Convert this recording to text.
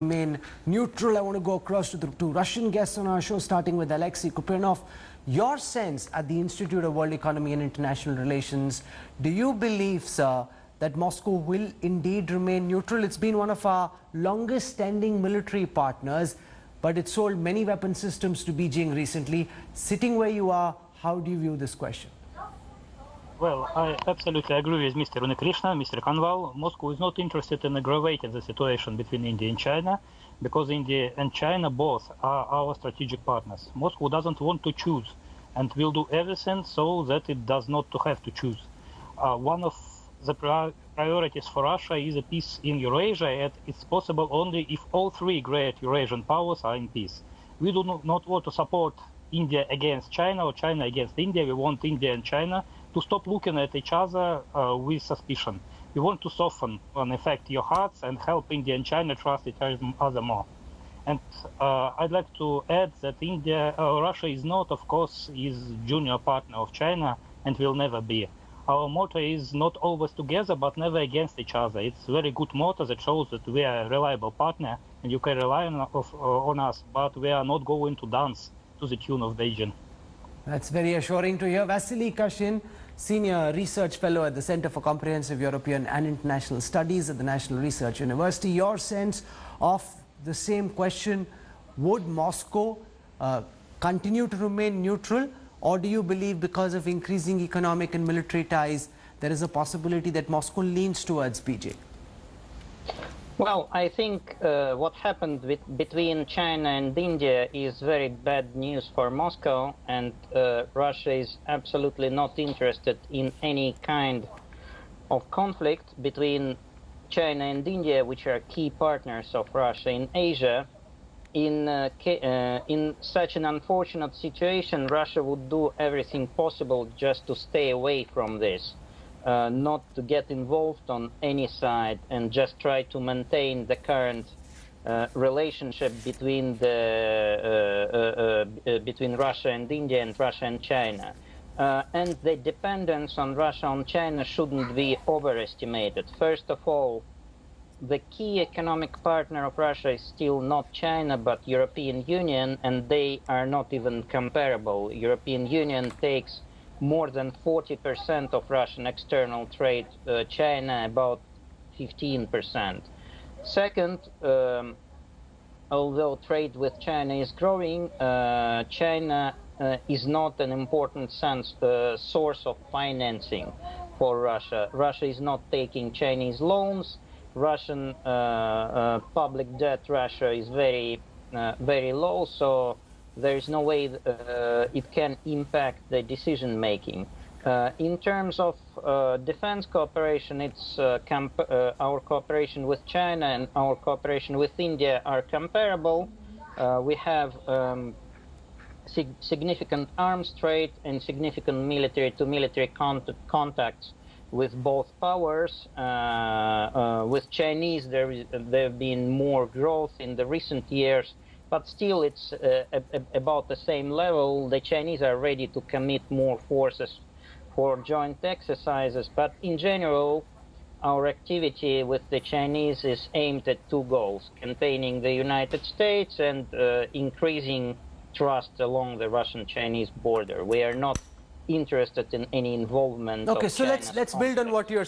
remain neutral. I want to go across to the two Russian guests on our show, starting with Alexei Kuprinov. Your sense at the Institute of World Economy and International Relations, do you believe, sir, that Moscow will indeed remain neutral? It's been one of our longest standing military partners, but it sold many weapon systems to Beijing recently. Sitting where you are, how do you view this question? Well, I absolutely agree with Mr. Unikrishna, Mr. Kanwal. Moscow is not interested in aggravating the situation between India and China, because India and China both are our strategic partners. Moscow doesn't want to choose and will do everything so that it does not to have to choose. One of the priorities for Russia is a peace in Eurasia, and it's possible only if all three great Eurasian powers are in peace. We do not want to support India against China or China against India. We want India and China to stop looking at each other with suspicion. We want to soften, in effect, your hearts and help India and China trust each other more. And I'd like to add that Russia is not, of course, is junior partner of China and will never be. Our motto is not always together, but never against each other. It's a very good motto that shows that we are a reliable partner and you can rely on us, but we are not going to dance to the tune of Beijing. That's very assuring to hear. Vasily Kashin, Senior Research Fellow at the Center for Comprehensive European and International Studies at the National Research University. Your sense of the same question, would Moscow continue to remain neutral, or do you believe because of increasing economic and military ties, there is a possibility that Moscow leans towards Beijing? Well, I think what happened between China and India is very bad news for Moscow, and Russia is absolutely not interested in any kind of conflict between China and India, which are key partners of Russia in Asia. In such an unfortunate situation, Russia would do everything possible just to stay away from this. Not to get involved on any side and just try to maintain the current relationship between Russia and India and Russia and China. And the dependence on Russia on China shouldn't be overestimated. First of all, the key economic partner of Russia is still not China but European Union, and they are not even comparable. European Union takes more than 40% of Russian external trade, China about 15%. Second, although trade with China is growing, China is not an important source of financing for Russia. Russia is not taking Chinese loans. Russian public debt Russia is very low, so there is no way it can impact the decision making. In terms of defense cooperation, it's our cooperation with China and our cooperation with India are comparable. We have significant arms trade and significant military-to-military contacts with both powers. With Chinese, there have been more growth in the recent years, but still it's about the same level. The Chinese are ready to commit more forces for joint exercises, but in general, our activity with the Chinese is aimed at two goals: containing the United States and increasing trust along the Russian-Chinese border. We are not interested in any involvement. Okay, of so China's let's build on what you're